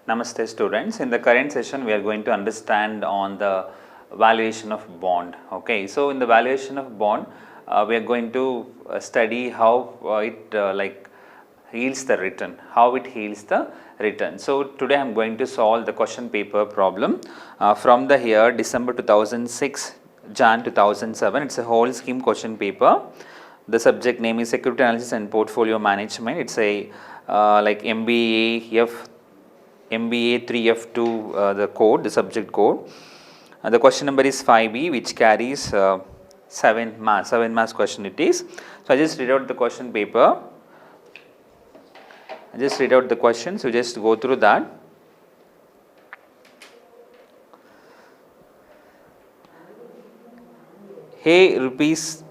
Namaste students. In the current session we are going to understand on the valuation of bond. Okay, so in the valuation of bond we are going to study how it yields the return, how it yields the return. So today I am going to solve the question paper problem from the year December 2006 Jan 2007. It's a whole scheme question paper. The subject name is Security Analysis and Portfolio Management. It's a like MBA 3F2 the code, the subject code. The question number is 5B, which carries 7 marks question it is. So I just read out the question paper. I just read out the questions, so just go through that. Hey, rupees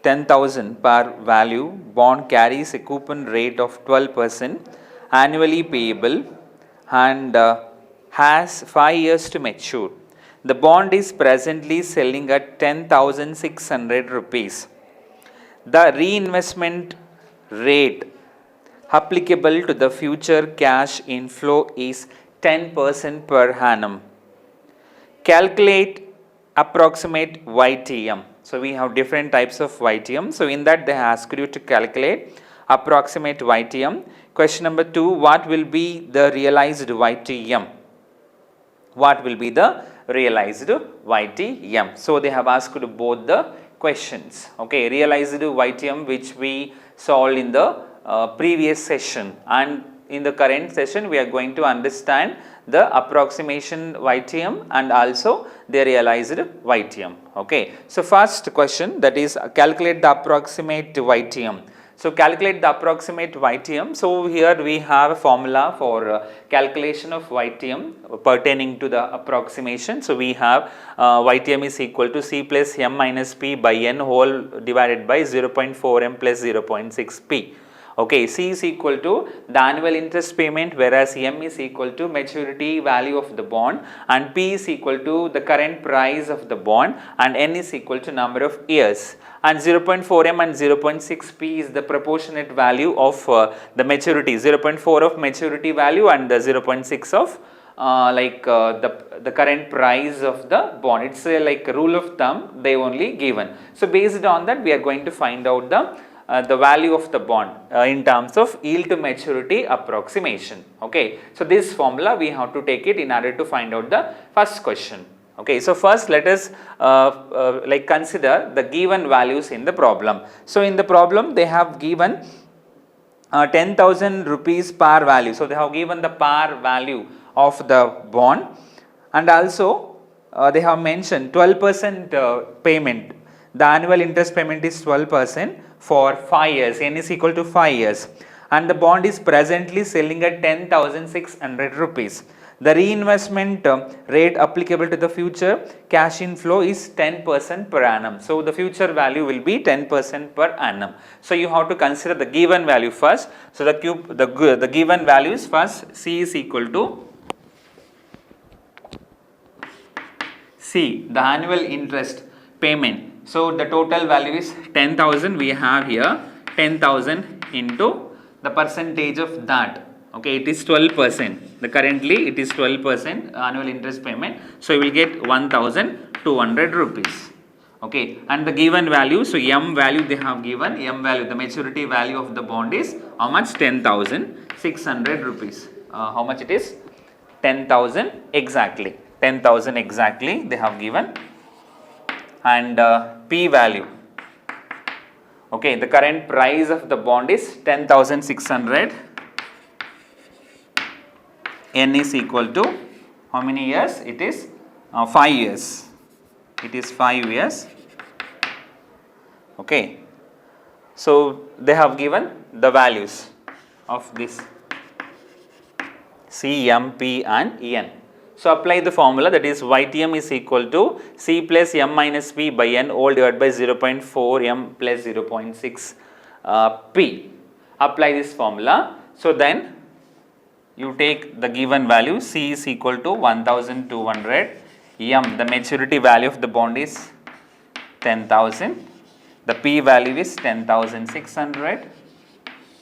10,000 per value bond carries a coupon rate of 12% annually payable and has 5 years to mature. The bond is presently selling at 10,600 rupees. The reinvestment rate applicable to the future cash inflow is 10% per annum. Calculate approximate YTM. So we have different types of YTM. So in that they ask you to calculate approximate YTM. Question number 2, what will be the realized YTM? What will be the realized YTM? So they have asked both the questions. Okay, realized YTM which we solved in the previous session, and in the current session we are going to understand the approximation YTM and also the realized YTM. Okay, so first question, that is calculate the approximate YTM. So calculate the approximate YTM. So here we have a formula for calculation of YTM pertaining to the approximation. So we have YTM is equal to C plus M minus P by N whole divided by 0.4 M plus 0.6 P. Okay, C is equal to the annual interest payment, whereas M is equal to maturity value of the bond, and P is equal to the current price of the bond, and N is equal to number of years, and 0.4 M and 0.6 P is the proportionate value of the maturity, 0.4 of maturity value and the 0.6 of the current price of the bond. It's like a rule of thumb they only given. So based on that we are going to find out the value of the bond in terms of yield to maturity approximation. Okay, so this formula we have to take it in order to find out the first question. Okay, so first let us consider the given values in the problem. So in the problem they have given 10,000 rupees par value. So they have given the par value of the bond, and also they have mentioned 12% payment. The annual interest payment is 12% for 5 years, N is equal to 5 years, and the bond is presently selling at 10,600 rupees. The reinvestment rate applicable to the future cash inflow is 10% per annum. So the future value will be 10% per annum. So you have to consider the given value first. So the given values first, C is equal to C, the annual interest payment. So the total value is 10,000. We have here 10,000 into the percentage of that. Okay, it is 12%. Currently it is 12% annual interest payment. So you will get 1,200 rupees. Okay, and the given value, so M value they have given, M value, the maturity value of the bond is how much? 10,600 rupees. How much it is? 10,000 exactly. 10,000 exactly they have given. And P value, okay, the current price of the bond is 10,600. N is equal to how many years? It is 5 years. It is 5 years. Okay, so they have given the values of this C, M, P and N. So apply the formula, that is YTM is equal to C plus M minus P by N whole divided by 0.4 M plus 0.6 P. Apply this formula. So then you take the given value, C is equal to 1,200, M the maturity value of the bond is 10,000, the P value is 10,600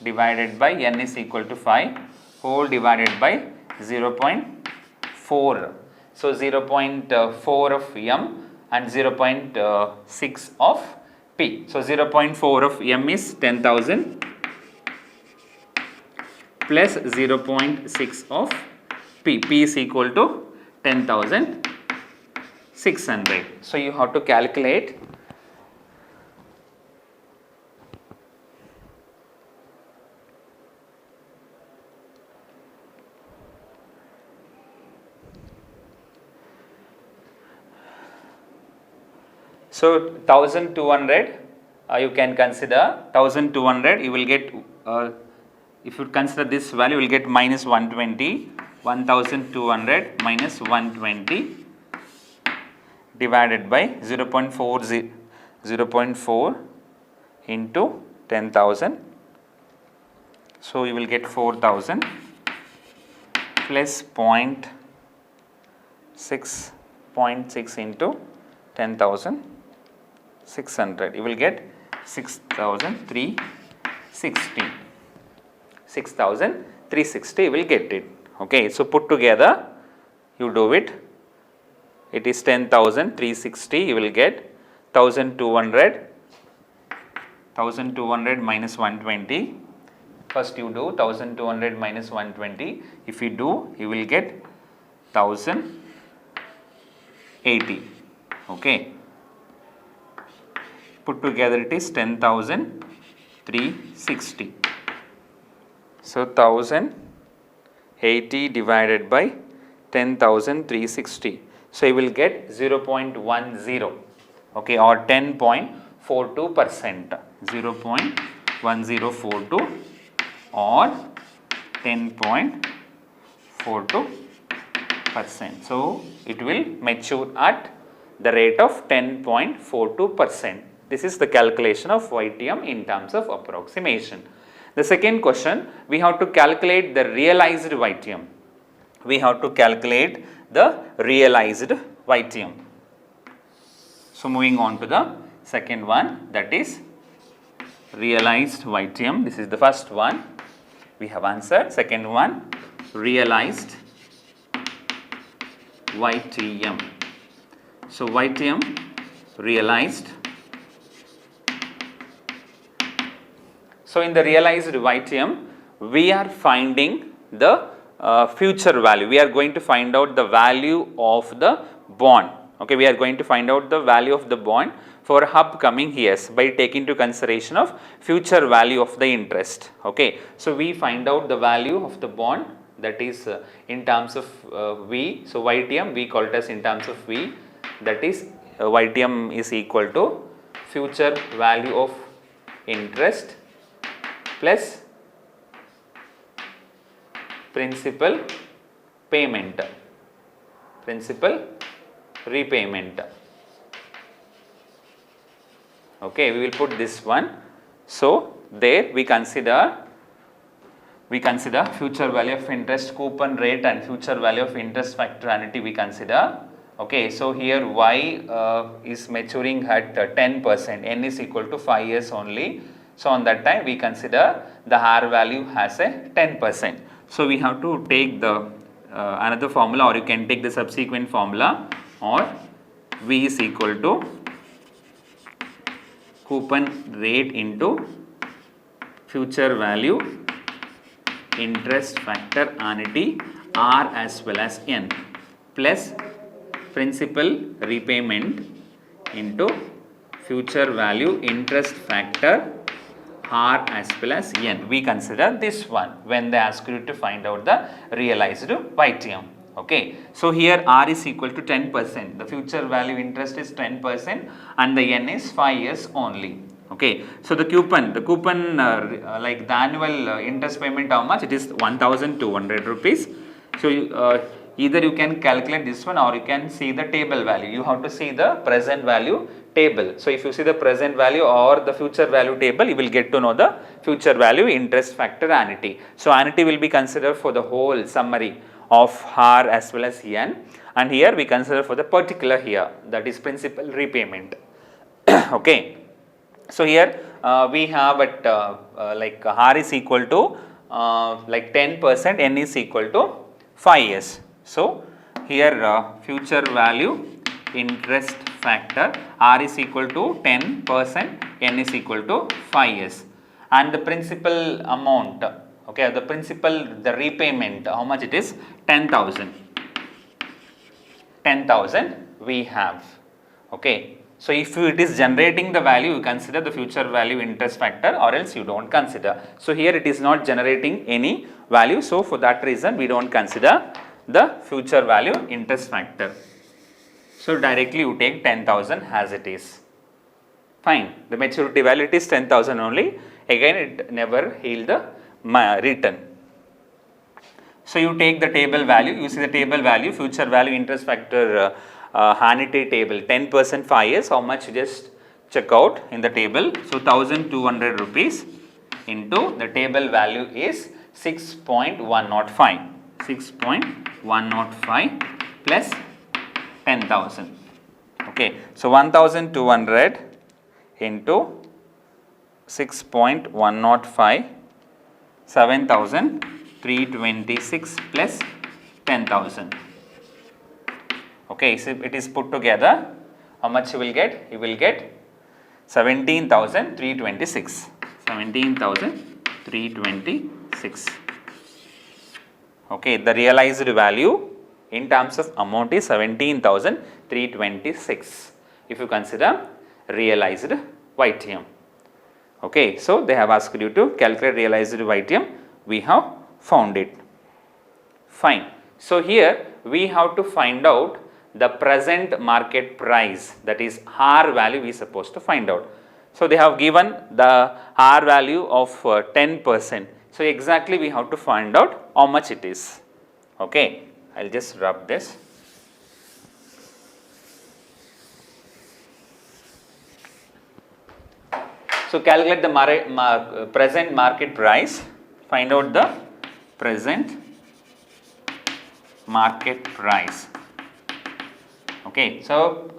divided by N is equal to 5 whole divided by 0.4. So 0.4 of M and 0.6 of P. So 0.4 of M is 10,000 plus 0.6 of P. P is equal to 10,600. So you have to calculate so 1200 you can consider 1200 you will get if you consider this value you will get minus 120 1200 minus 120 divided by 0.4 into 10,000. So you will get 4,000 plus 0.6 into 10,600. You will get 6,360. 6,360 you will get it. Okay, so put together you do it. It is 10,360. You will get 1,200 minus 120. First you do 1,200 minus 120. If you do, you will get 1,080. Okay. Put together it is 10,360. So 1,080 divided by 10,360. So you will get 0.10. Okay, or 10.42%. 0.1042 or 10.42%. So it will mature at the rate of 10.42%. This is the calculation of YTM in terms of approximation. The second question, we have to calculate the realized YTM. We have to calculate the realized YTM. So moving on to the second one, that is realized YTM. This is the first one we have answered. Second one, realized YTM. So YTM realized. So in the realized YTM, we are finding the future value. We are going to find out the value of the bond. Okay, we are going to find out the value of the bond for upcoming years by taking into consideration of future value of the interest. Okay, so we find out the value of the bond, that is in terms of V. So YTM we call it as in terms of V, that is YTM is equal to future value of interest plus principal payment, principal repayment. Okay, we will put this one. So there we consider future value of interest, coupon rate and future value of interest factor annuity we consider. Okay, so here Y is maturing at 10%, N is equal to 5 years only. So on that time we consider the R value as a 10%. So we have to take the another formula, or you can take the subsequent formula, or V is equal to coupon rate into future value interest factor annuity R as well as N plus principal repayment into future value interest factor R as well as N. We consider this one when they ask you to find out the realized YTM. Okay, so here R is equal to 10%, the future value interest is 10% and the N is 5 years only. Okay, so the coupon like the annual interest payment, how much? It is 1,200 rupees. So either you can calculate this one or you can see the table value. You have to see the present value table. So if you see the present value or the future value table, you will get to know the future value interest factor annuity. So annuity will be considered for the whole summary of R as well as N, and here we consider for the particular here, that is principal repayment. Okay, so here we have at like R is equal to like 10%, N is equal to 5 years. So, here future value interest factor R is equal to 10%, N is equal to 5 years, and the principal amount, okay, the principal, the repayment, how much it is? 10,000. 10,000 we have, okay. So, if it is generating the value, you consider the future value interest factor, or else you do not consider. So, here it is not generating any value. So, for that reason we do not consider the future value interest factor. So, directly you take 10,000 as it is. Fine, the maturity value it is 10,000 only, again it never yield the return. So, you take the table value, you see the table value, future value interest factor Hannity table, 10% 5 years, how much you just check out in the table. So, 1200 rupees into the table value is 6.105, 6.105 plus 10,000, okay. So, 1200 into 6.105, 7,326 plus 10,000. Okay, so it is put together, how much you will get? You will get 17,326, 17,326. Okay, the realized value in terms of amount is 17,326 if you consider realized YTM. Okay, so they have asked you to calculate realized YTM, we have found it. Fine. So, here we have to find out the present market price, that is R value we are supposed to find out. So, they have given the R value of 10%. So, exactly we have to find out how much it is. Okay, I will just rub this. So, calculate the present market price, find out the present market price. Okay, so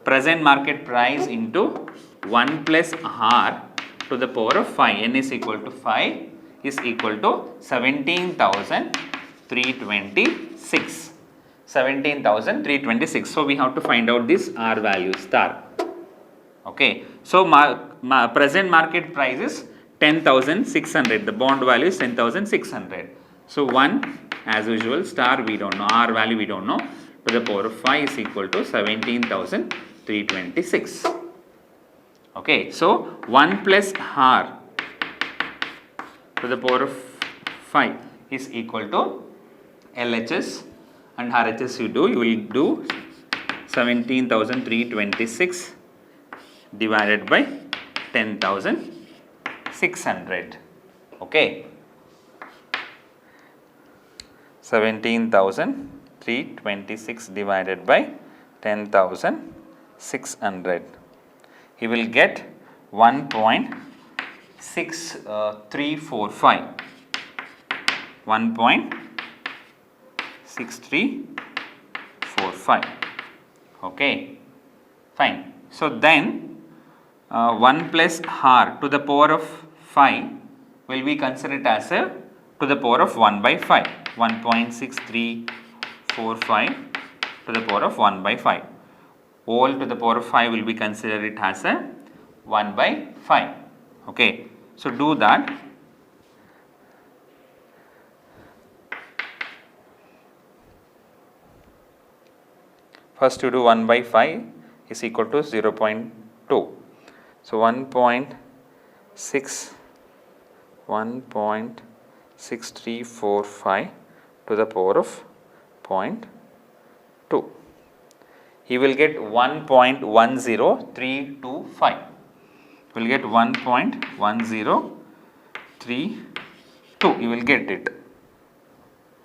present market price into 1 plus R to the power of 5, N is equal to 5 is equal to 17,326, 17,326. So, we have to find out this R value star. Okay, so present market price is 10,600, the bond value is 10,600. So, 1 as usual star we do not know, R value we do not know, to the power of 5 is equal to 17,326. Okay, so 1 plus R to the power of 5 is equal to LHS and RHS you will do 17,326 divided by 10,600. Okay, 17,326 divided by 10,600. He will get 1.6345. 1.6345. Okay, fine. So, then 1 plus R to the power of 5 will be considered as a to the power of 1 by 5. 1.6345 to the power of 1 by 5. All to the power of 5 will be considered it as a 1 by 5. Okay. So, do that. First you do 1 by 5 is equal to 0.2. So, 1.6345 to the power of 0.2. He will get 1.10325. Will get 1.1032. You will get it.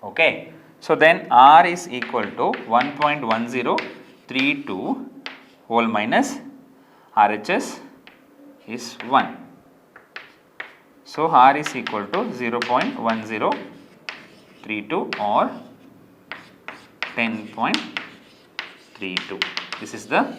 Okay. So, then R is equal to 1.1032 whole minus RHS is 1. So, R is equal to 0.1032 or 10.32. This is the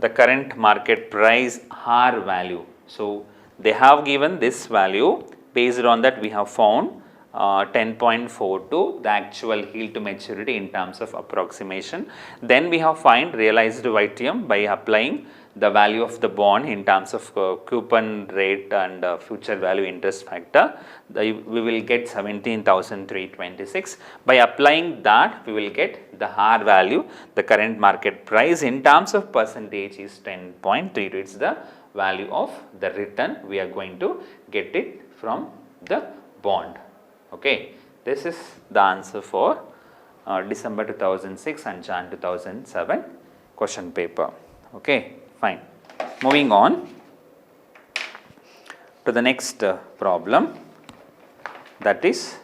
current market price R value. So, they have given this value, based on that we have found 10.42, the actual yield to maturity in terms of approximation. Then we have find realized YTM by applying the value of the bond in terms of coupon rate and future value interest factor. We will get 17,326. By applying that, we will get the R value, the current market price in terms of percentage is 10.32. It is the value of the return we are going to get it from the bond. Okay, this is the answer for December 2006 and Jan 2007 question paper. Okay, fine. Moving on to the next problem, that is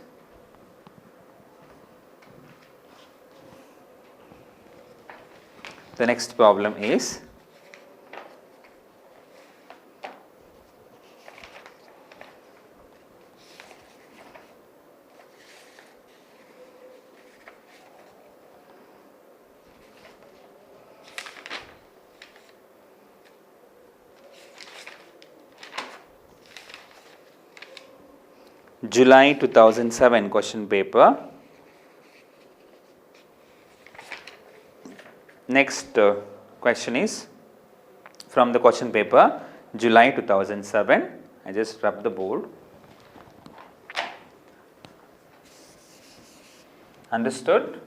the next problem is July 2007 question paper. Next question is from the question paper July 2007. I just rub the board. Understood?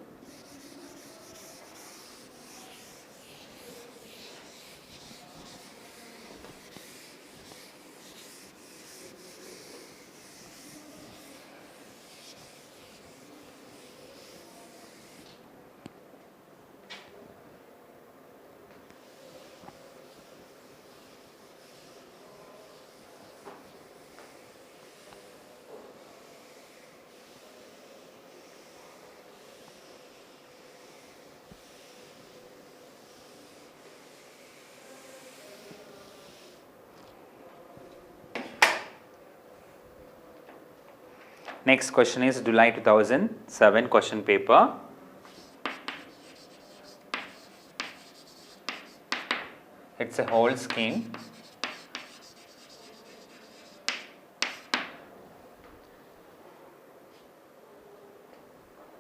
Next question is July 2007 question paper. It is a whole scheme.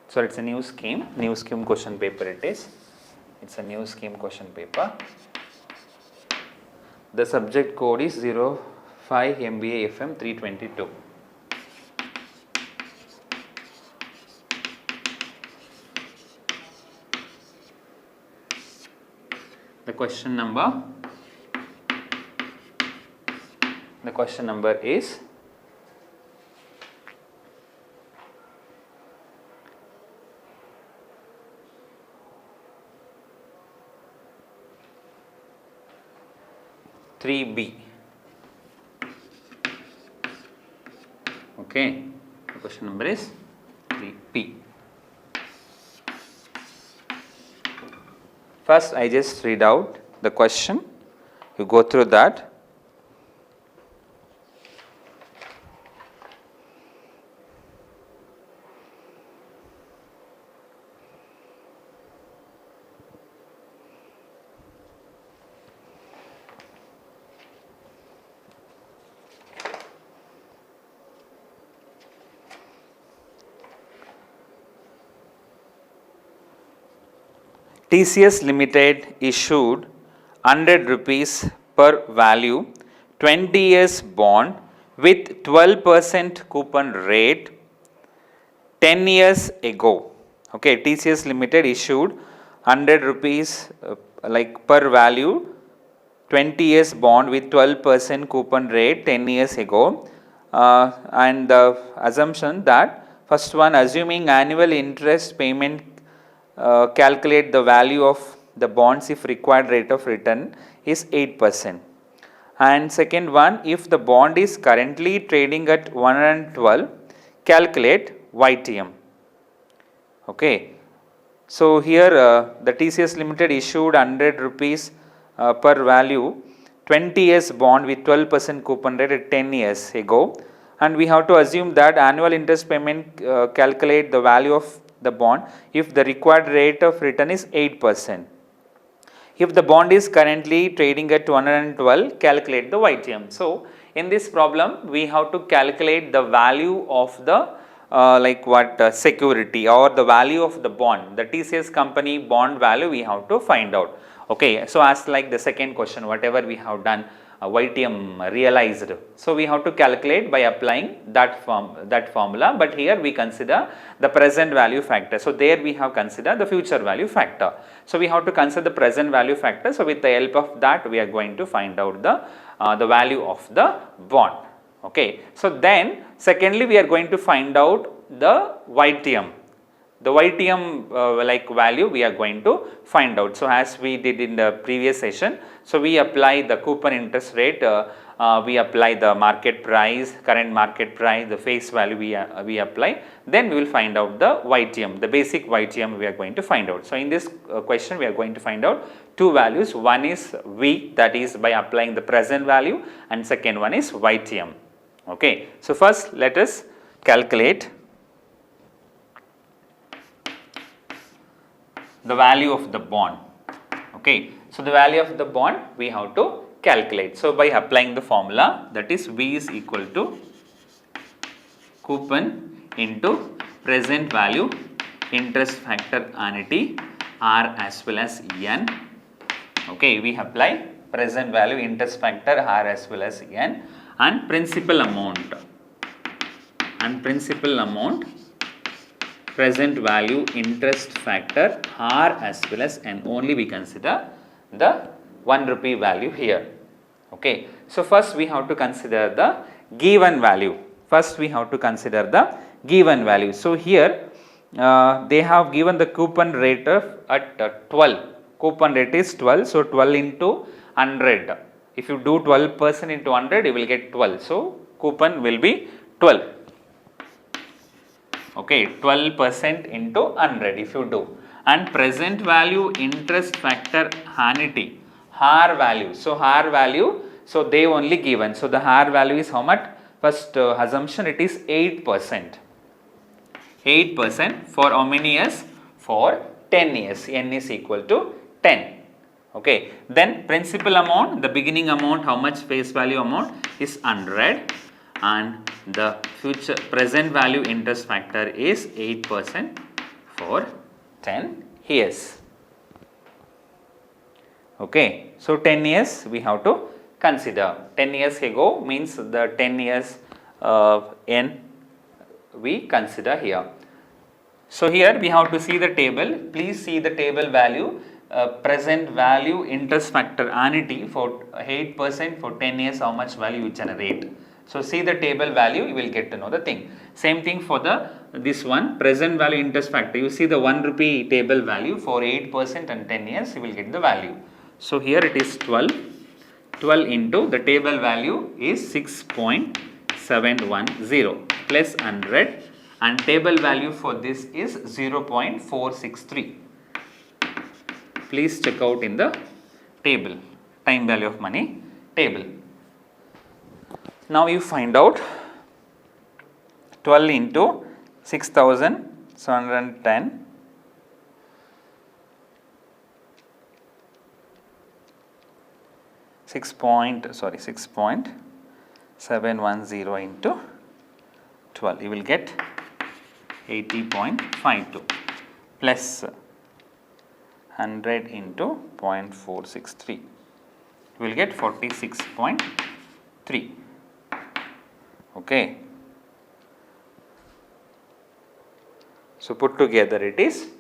So, it is a new scheme question paper it is. It is a new scheme question paper. The subject code is 05 MBA FM 322. The question number is (3B). Okay, the question number is 3B. First, I just read out the question, you go through that. TCS Limited issued 100 rupees per value 20 years bond with 12% coupon rate 10 years ago. Okay, TCS Limited issued 100 rupees per value 20 years bond with 12% coupon rate 10 years ago, and the assumption that first one, assuming annual interest payment, calculate the value of the bonds if required rate of return is 8%. And second one, if the bond is currently trading at 112, calculate YTM. Okay. So, here the TCS Limited issued 100 rupees per value 20 years bond with 12% coupon rate at 10 years ago, and we have to assume that annual interest payment calculate the value of the bond if the required rate of return is 8%. If the bond is currently trading at 112, calculate the YTM. So, in this problem we have to calculate the value of the like what security or the value of the bond, the TCS company bond value we have to find out. Okay, so as like the second question, whatever we have done YTM realized, so we have to calculate by applying that formula, but here we consider the present value factor. So there we have considered the future value factor. So we have to consider the present value factor. So with the help of that we are going to find out the value of the bond. Okay. So then secondly we are going to find out the YTM. The YTM like value we are going to find out. So as we did in the previous session, so we apply the coupon interest rate, we apply the market price, current market price, the face value we apply, then we will find out the YTM, the basic YTM we are going to find out. So in this question we are going to find out two values, one is V, that is by applying the present value, and second one is YTM. Okay. So first let us calculate the value of the bond. Okay. So the value of the bond we have to calculate. So by applying the formula, that is V is equal to coupon into present value interest factor annuity R as well as N. Okay, we apply present value interest factor R as well as N, and principal amount present value interest factor R as well as N, only we consider the 1 rupee value here. Okay. So first we have to consider the given value. So here they have given the coupon rate at 12. Coupon rate is 12. So 12 into 100. If you do 12% into 100, you will get 12. So coupon will be 12. Okay, 12% into 100 if you do. And present value interest factor annuity, R value. So R value, so they only given. So the R value is how much? First assumption, it is 8%. 8% for how many years? For 10 years. N is equal to 10. Okay. Then principal amount, the beginning amount, how much face value amount is 100, and the future present value interest factor is 8% for 10 years. Okay. So 10 years we have to consider. 10 years ago means the 10 years N we consider here. So here we have to see the table. Please see the table value. Present value interest factor annuity for 8% for 10 years, how much value you generate. So see the table value, you will get to know the thing. Same thing for this one, present value interest factor. You see the 1 rupee table value for 8% and 10 years, you will get the value. So here it is 12. 12 into the table value is 6.710 plus 100, and table value for this is 0.463. Please check out in the table, time value of money table. Now you find out 12 into 6,710 6.710 into 12, you will get 80.52 plus 100 into 0.463, you will get 46.3. Okay. So put together it is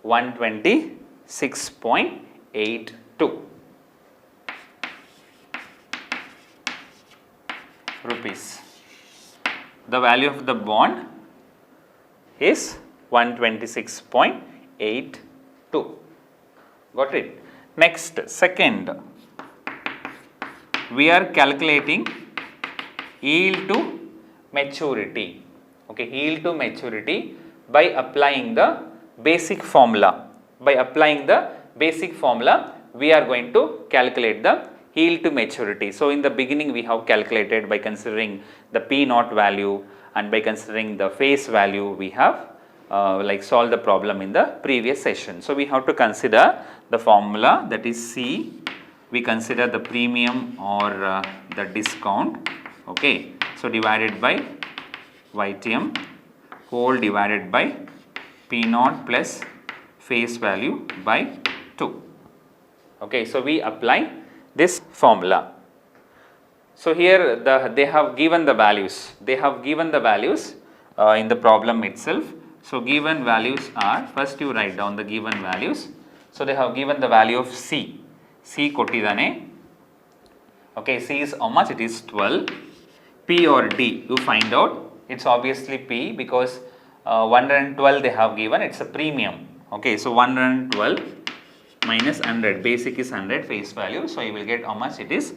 126.82 rupees. The value of the bond is 126.82. Got it? Next, second, we are calculating yield to maturity. Okay, yield to maturity by applying the basic formula. We are going to calculate the yield to maturity. So in the beginning we have calculated by considering the P naught value, and by considering the face value we have like solved the problem in the previous session. So we have to consider the formula, that is C. We consider the premium or the discount. Okay. So divided by YTM whole divided by P naught plus face value by 2. Okay, so we apply this formula. So here they have given the values. They have given the values in the problem itself. So given values are, first you write down the given values. So they have given the value of C. C kottidane. Okay, C is how much? It is 12. P or D you find out. It's obviously P because 112 they have given. It's a premium. Okay, so 112 minus 100. Basic is 100 face value. So you will get how much? It is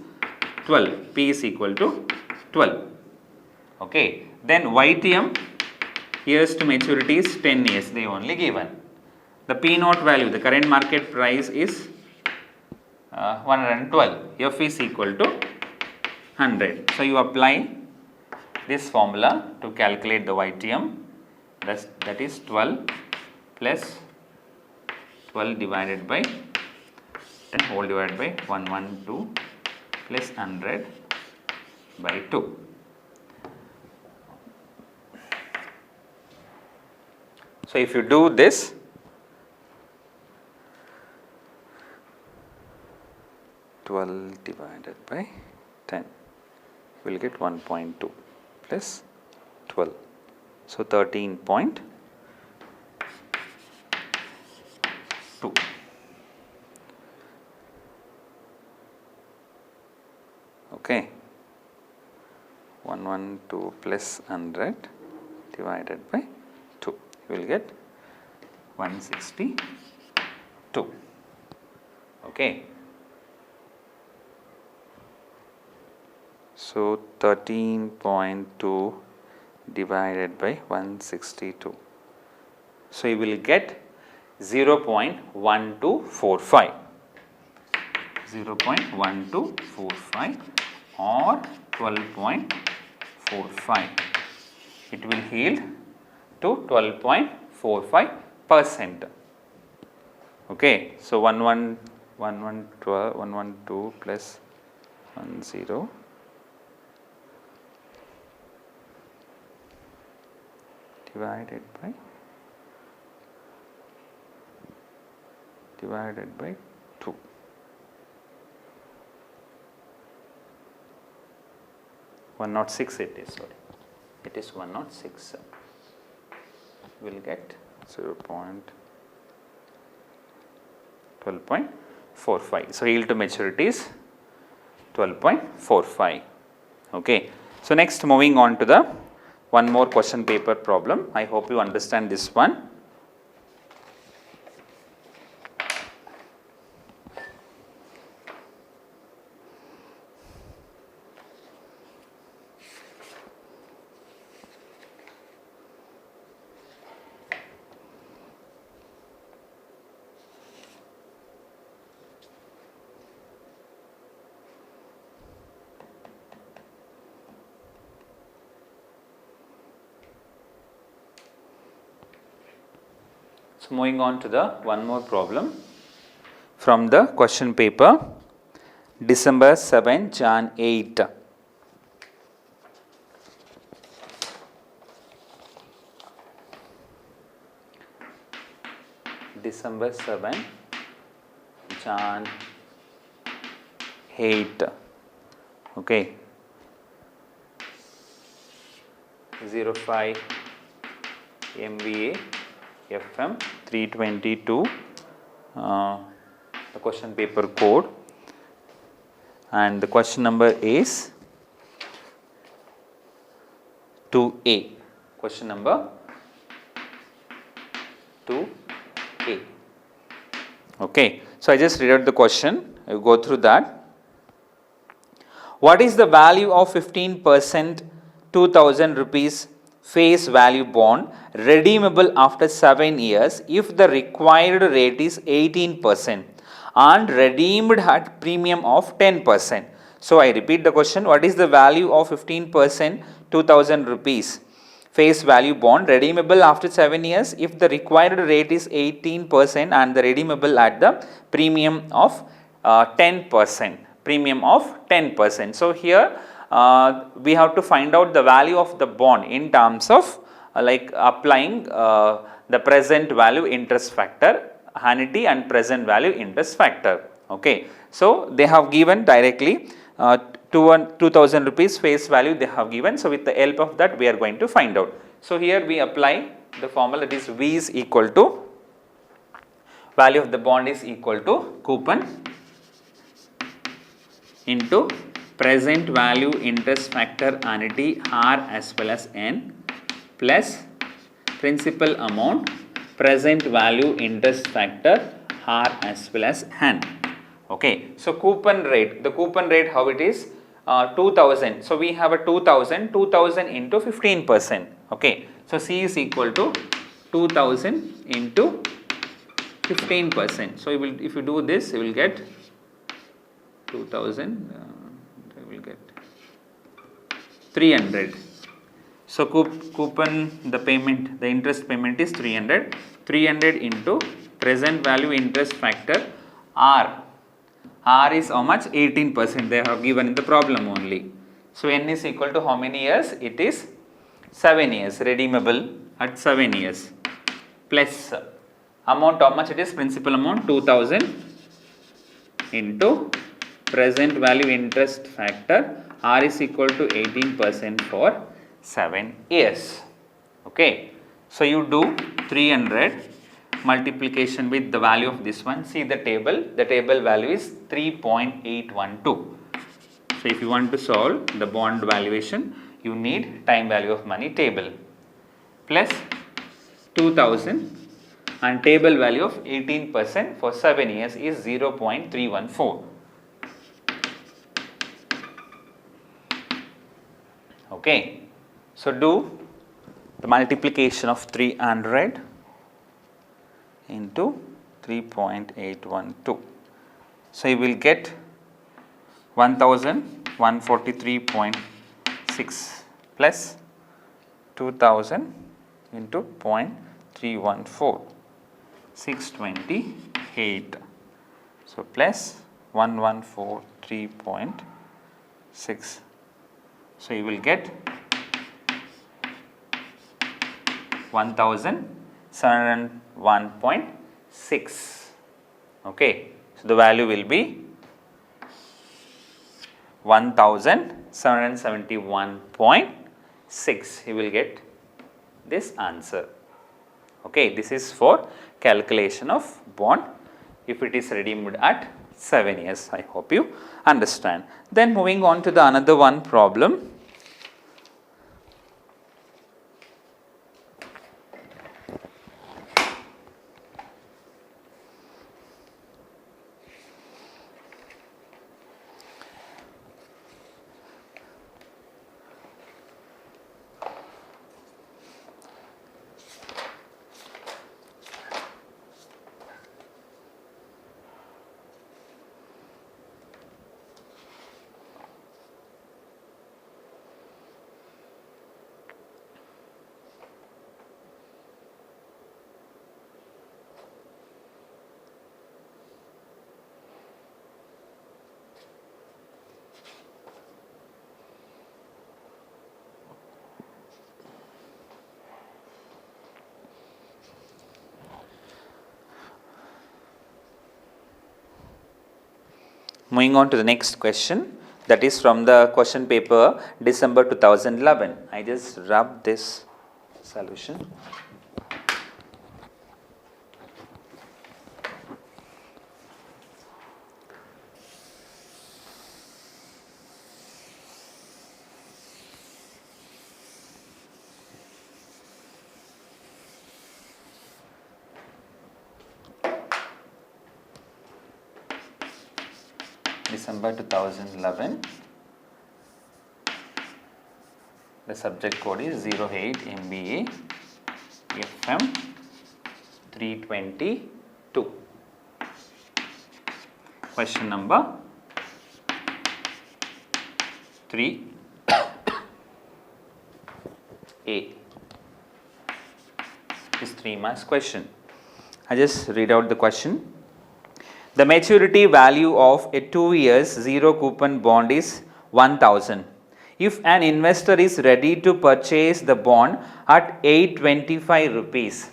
12. P is equal to 12. Okay. Then YTM, years to maturity is 10 years. They only given. The P naught value, the current market price is 112. F is equal to 100. So you apply this formula to calculate the YTM. That is 12 plus 12 divided by 10 whole divided by 112 plus 100 by 2. So if you do this, divided by 10, you will get 1.2 plus 12. So 13.2. Okay, 112 plus 100 divided by 2, you will get 162. Okay. So 13.2 divided by 162. So you will get 0.1245. 0.1245 or 12.45. It will yield to 12.45%. Okay, so 112 plus 10 divided by 2. One not 6 it is, sorry. It is 106. We will get 0.12.45. So yield to maturity is 12.45. Okay. So next, moving on to the one more question paper problem. I hope you understand this one. So moving on to the one more problem from the question paper, December 7, Jan 8. December 7, Jan 8. Okay. 05 MVA FM 322, the question paper code, and the question number is 2A. Question number 2A. Okay. So I just read out the question, you go through that. What is the value of 15% 2000 rupees face value bond redeemable after 7 years if the required rate is 18% and redeemed at premium of 10%? So I repeat the question, what is the value of 15% 2000 rupees face value bond redeemable after 7 years if the required rate is 18% and the redeemable at the premium of 10%? Premium of 10%. So here we have to find out the value of the bond in terms of like applying the present value interest factor, annuity and present value interest factor. Okay. So, they have given directly 2000 rupees face value they have given. So, with the help of that we are going to find out. So, here we apply the formula, that is V is equal to value of the bond is equal to coupon into present value interest factor annuity R as well as N plus principal amount present value interest factor R as well as N. Okay. So, coupon rate, the coupon rate how it is 2000. So, we have a 2000 into 15%. Okay. So, C is equal to 2000 into 15%. So, if you do this, you will get 2000, you will get 300. So, coupon, the payment, the interest payment is 300. 300 into present value interest factor R. R is how much? 18%, they have given in the problem only. So, N is equal to how many years? It is 7 years, redeemable at 7 years, plus amount, how much it is? Principal amount 2000 into present value interest factor R is equal to 18% for 7 years. Okay. So, you do 300 multiplication with the value of this one. See the table value is 3.812. So, if you want to solve the bond valuation, you need time value of money table plus 2000 and table value of 18% for 7 years is 0.314. Okay. So, do the multiplication of 300 into 3.812. So, you will get 1143.6 plus 2000 into 0.314, 628. So, plus 1143.6. So, you will get 1001.6. Okay. So, the value will be 1771.6. You will get this answer. Okay. This is for calculation of bond if it is redeemed at 7 years. I hope you understand. Then moving on to the another one problem. Moving on to the next question, that is from the question paper December 2011. I just rub this solution. December 2011, the subject code is 08 MBA FM 322. Question number 3A. This 3 marks question. I just read out the question. The maturity value of a 2 years 0 coupon bond is 1000. If an investor is ready to purchase the bond at 825 rupees,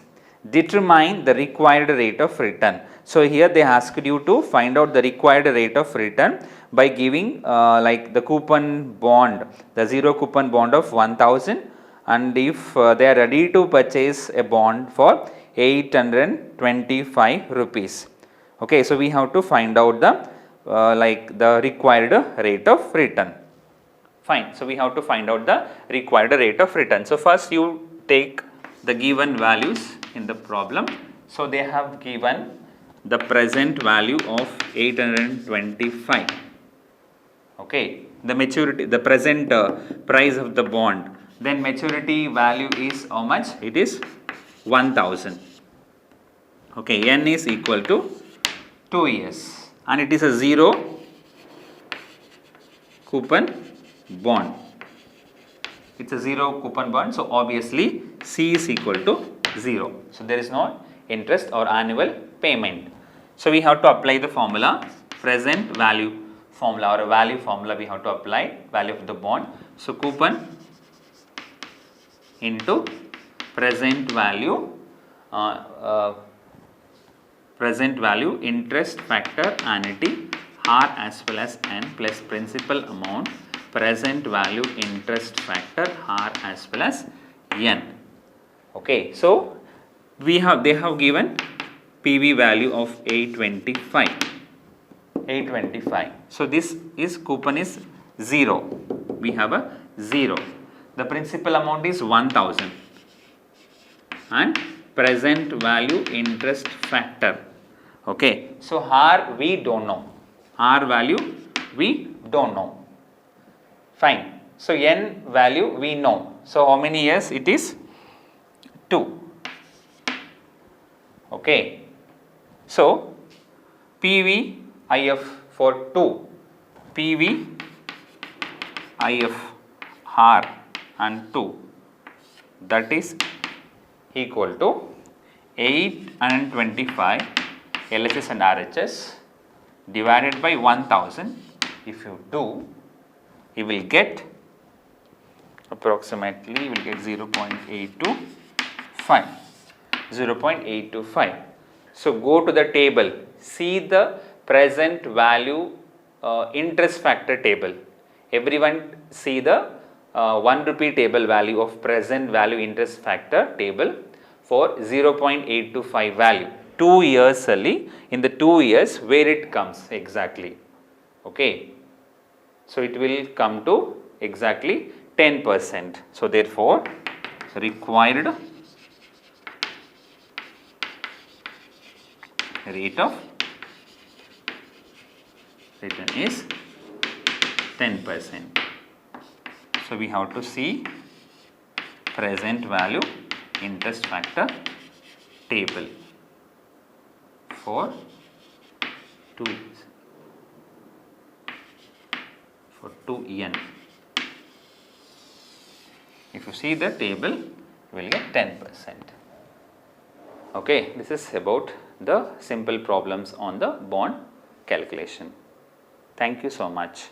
determine the required rate of return. So, here they asked you to find out the required rate of return by giving like the coupon bond, the zero coupon bond of 1000, and if they are ready to purchase a bond for 825 rupees. Okay, so we have to find out the like the required rate of return. Fine. So, we have to find out the required rate of return. So, first you take the given values in the problem. So, they have given the present value of 825. Okay. The maturity, the present price of the bond. Then maturity value is how much? It is 1000. Okay. N is equal to 2 years and it is a zero coupon bond. It's a zero coupon bond. So, obviously C is equal to 0. So, there is no interest or annual payment. So, we have to apply the formula, present value formula or a value formula we have to apply, value of the bond. So, coupon into present value interest factor annuity R as well as N plus principal amount present value interest factor R as well as N. Okay. So, they have given PV value of 825. So, this is coupon is 0. We have a 0. The principal amount is 1000 and present value interest factor. Okay. So, R we don't know. R value we don't know. Fine. So, N value we know. So, how many years it is? 2. Okay. So, PV IF for 2, PV IF R and 2, that is equal to 825 LHS and RHS divided by 1000. If you do, you will get approximately 0.825. 0.825. So, go to the table, see the present value interest factor table. Everyone see the 1 rupee table value of present value interest factor table for 0.825 value. 2 years early, in the 2 years where it comes exactly. Okay. So, it will come to exactly 10%. So, therefore, required rate of return is 10%. So, we have to see present value interest factor table for 2 years, for 2 yen. If you see the table, you will get 10%. Okay, this is about the simple problems on the bond calculation. Thank you so much.